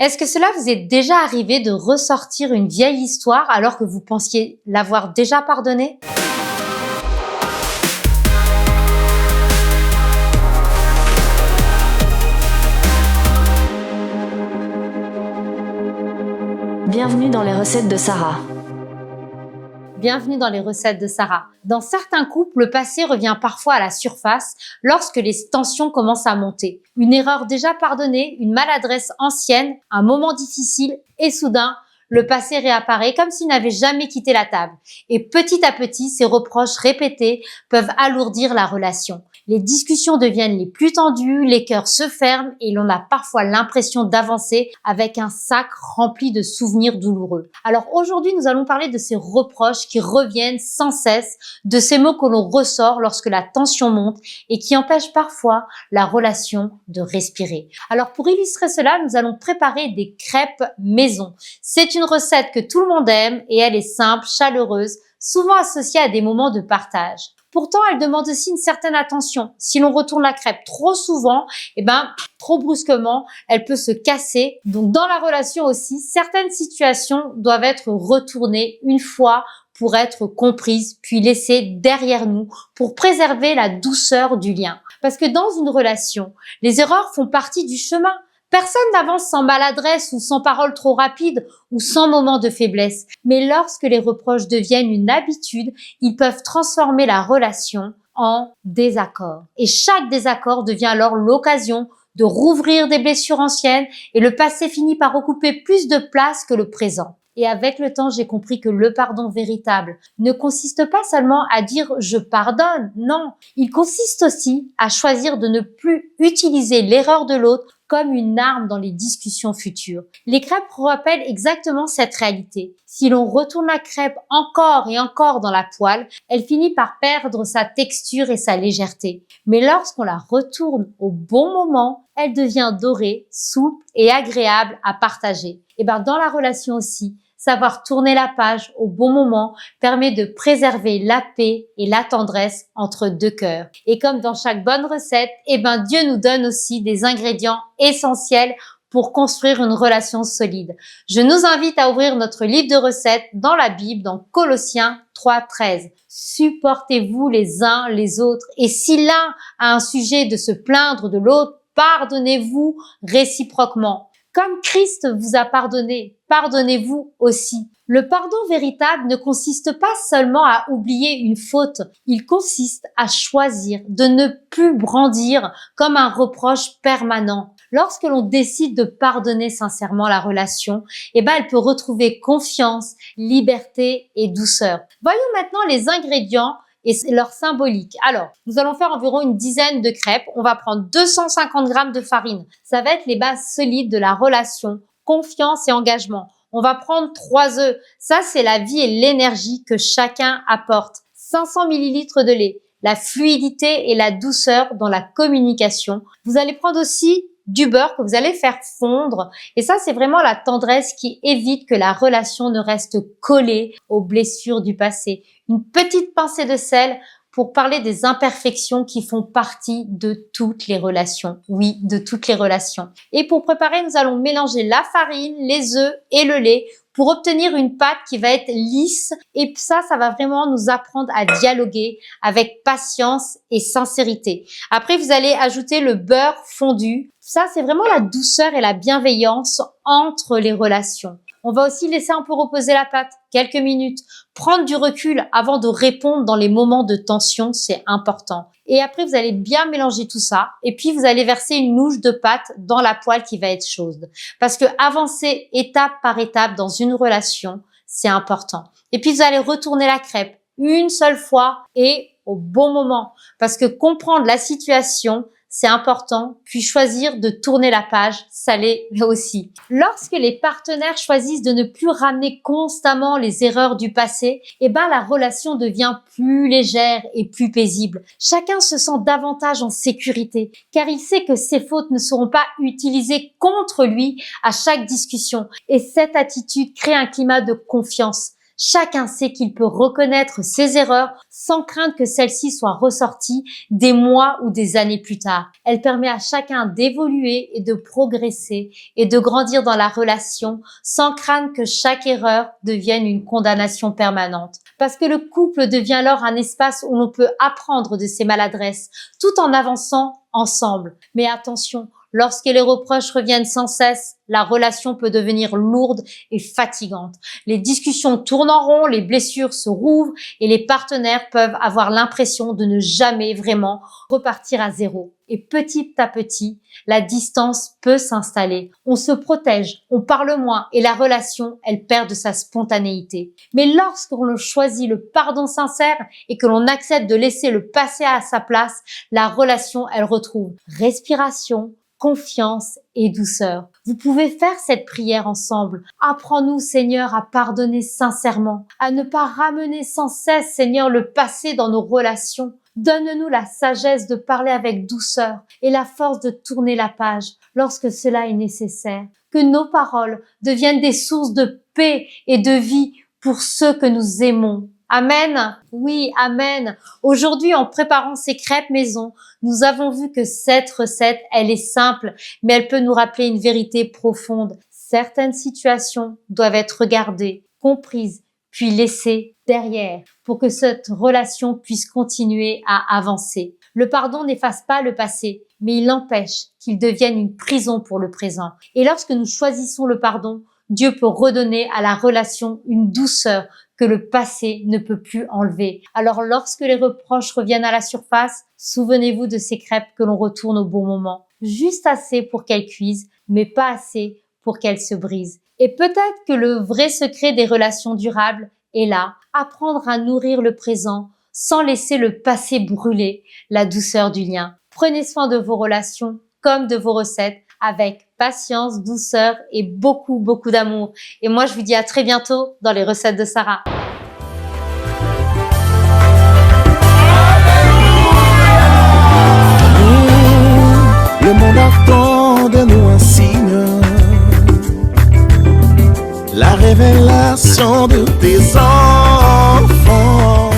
Est-ce que cela vous est déjà arrivé de ressortir une vieille histoire alors que vous pensiez l'avoir déjà pardonnée? Bienvenue dans les recettes de Sarah. Bienvenue dans les recettes de Sarah. Dans certains couples, le passé revient parfois à la surface lorsque les tensions commencent à monter. Une erreur déjà pardonnée, une maladresse ancienne, un moment difficile et soudain, le passé réapparaît comme s'il n'avait jamais quitté la table. Et petit à petit, ces reproches répétés peuvent alourdir la relation. Les discussions deviennent les plus tendues, les cœurs se ferment et l'on a parfois l'impression d'avancer avec un sac rempli de souvenirs douloureux. Alors aujourd'hui, nous allons parler de ces reproches qui reviennent sans cesse, de ces mots que l'on ressort lorsque la tension monte et qui empêchent parfois la relation de respirer. Alors pour illustrer cela, nous allons préparer des crêpes maison. C'est une recette que tout le monde aime et elle est simple, chaleureuse, souvent associée à des moments de partage. Pourtant, elle demande aussi une certaine attention. Si l'on retourne la crêpe trop souvent, trop brusquement, elle peut se casser. Donc, dans la relation aussi, certaines situations doivent être retournées une fois pour être comprises, puis laissées derrière nous pour préserver la douceur du lien. Parce que dans une relation, les erreurs font partie du chemin. Personne n'avance sans maladresse ou sans parole trop rapide ou sans moment de faiblesse. Mais lorsque les reproches deviennent une habitude, ils peuvent transformer la relation en désaccord. Et chaque désaccord devient alors l'occasion de rouvrir des blessures anciennes et le passé finit par occuper plus de place que le présent. Et avec le temps, j'ai compris que le pardon véritable ne consiste pas seulement à dire « je pardonne ». Non, il consiste aussi à choisir de ne plus utiliser l'erreur de l'autre comme une arme dans les discussions futures. Les crêpes rappellent exactement cette réalité. Si l'on retourne la crêpe encore et encore dans la poêle, elle finit par perdre sa texture et sa légèreté. Mais lorsqu'on la retourne au bon moment, elle devient dorée, souple et agréable à partager. Et dans la relation aussi, savoir tourner la page au bon moment permet de préserver la paix et la tendresse entre deux cœurs. Et comme dans chaque bonne recette, Dieu nous donne aussi des ingrédients essentiels pour construire une relation solide. Je nous invite à ouvrir notre livre de recettes dans la Bible, dans Colossiens 3:13. Supportez-vous les uns les autres et si l'un a un sujet de se plaindre de l'autre, pardonnez-vous réciproquement. Comme Christ vous a pardonné, pardonnez-vous aussi. Le pardon véritable ne consiste pas seulement à oublier une faute, il consiste à choisir de ne plus brandir comme un reproche permanent. Lorsque l'on décide de pardonner sincèrement la relation, elle peut retrouver confiance, liberté et douceur. Voyons maintenant les ingrédients et leur symbolique. Alors, nous allons faire environ une dizaine de crêpes. On va prendre 250 g de farine. Ça va être les bases solides de la relation, confiance et engagement. On va prendre 3 œufs. Ça, c'est la vie et l'énergie que chacun apporte. 500 ml de lait, la fluidité et la douceur dans la communication. Vous allez prendre aussi du beurre que vous allez faire fondre. Et ça, c'est vraiment la tendresse qui évite que la relation ne reste collée aux blessures du passé. Une petite pincée de sel pour parler des imperfections qui font partie de toutes les relations. Oui, de toutes les relations. Et pour préparer, nous allons mélanger la farine, les œufs et le lait pour obtenir une pâte qui va être lisse. Et ça va vraiment nous apprendre à dialoguer avec patience et sincérité. Après, vous allez ajouter le beurre fondu. Ça, c'est vraiment la douceur et la bienveillance entre les relations. On va aussi laisser un peu reposer la pâte, quelques minutes. Prendre du recul avant de répondre dans les moments de tension, c'est important. Et après, vous allez bien mélanger tout ça. Et puis, vous allez verser une louche de pâte dans la poêle qui va être chaude. Parce que avancer étape par étape dans une relation, c'est important. Et puis, vous allez retourner la crêpe une seule fois et au bon moment. Parce que comprendre la situation, c'est important, puis choisir de tourner la page, ça l'est aussi. Lorsque les partenaires choisissent de ne plus ramener constamment les erreurs du passé, la relation devient plus légère et plus paisible. Chacun se sent davantage en sécurité, car il sait que ses fautes ne seront pas utilisées contre lui à chaque discussion. Et cette attitude crée un climat de confiance. Chacun sait qu'il peut reconnaître ses erreurs sans craindre que celles-ci soient ressorties des mois ou des années plus tard. Elle permet à chacun d'évoluer et de progresser et de grandir dans la relation sans craindre que chaque erreur devienne une condamnation permanente. Parce que le couple devient alors un espace où l'on peut apprendre de ses maladresses tout en avançant ensemble. Mais attention, lorsque les reproches reviennent sans cesse, la relation peut devenir lourde et fatigante. Les discussions tournent en rond, les blessures se rouvrent et les partenaires peuvent avoir l'impression de ne jamais vraiment repartir à zéro. Et petit à petit, la distance peut s'installer. On se protège, on parle moins et la relation, elle perd de sa spontanéité. Mais lorsqu'on choisit le pardon sincère et que l'on accepte de laisser le passé à sa place, la relation, elle retrouve respiration, confiance et douceur. Vous pouvez faire cette prière ensemble. Apprends-nous, Seigneur, à pardonner sincèrement, à ne pas ramener sans cesse, Seigneur, le passé dans nos relations. Donne-nous la sagesse de parler avec douceur et la force de tourner la page lorsque cela est nécessaire. Que nos paroles deviennent des sources de paix et de vie pour ceux que nous aimons. Amen. Oui, amen. Aujourd'hui, en préparant ces crêpes maison, nous avons vu que cette recette, elle est simple, mais elle peut nous rappeler une vérité profonde. Certaines situations doivent être regardées, comprises, puis laissées derrière pour que cette relation puisse continuer à avancer. Le pardon n'efface pas le passé, mais il empêche qu'il devienne une prison pour le présent. Et lorsque nous choisissons le pardon, Dieu peut redonner à la relation une douceur que le passé ne peut plus enlever. Alors lorsque les reproches reviennent à la surface, souvenez-vous de ces crêpes que l'on retourne au bon moment. Juste assez pour qu'elles cuisent, mais pas assez pour qu'elles se brisent. Et peut-être que le vrai secret des relations durables est là, apprendre à nourrir le présent sans laisser le passé brûler la douceur du lien. Prenez soin de vos relations comme de vos recettes avec patience, douceur et beaucoup d'amour. Et moi, je vous dis à très bientôt dans les recettes de Sarah. Le monde attend de nous un signe, la révélation de tes enfants.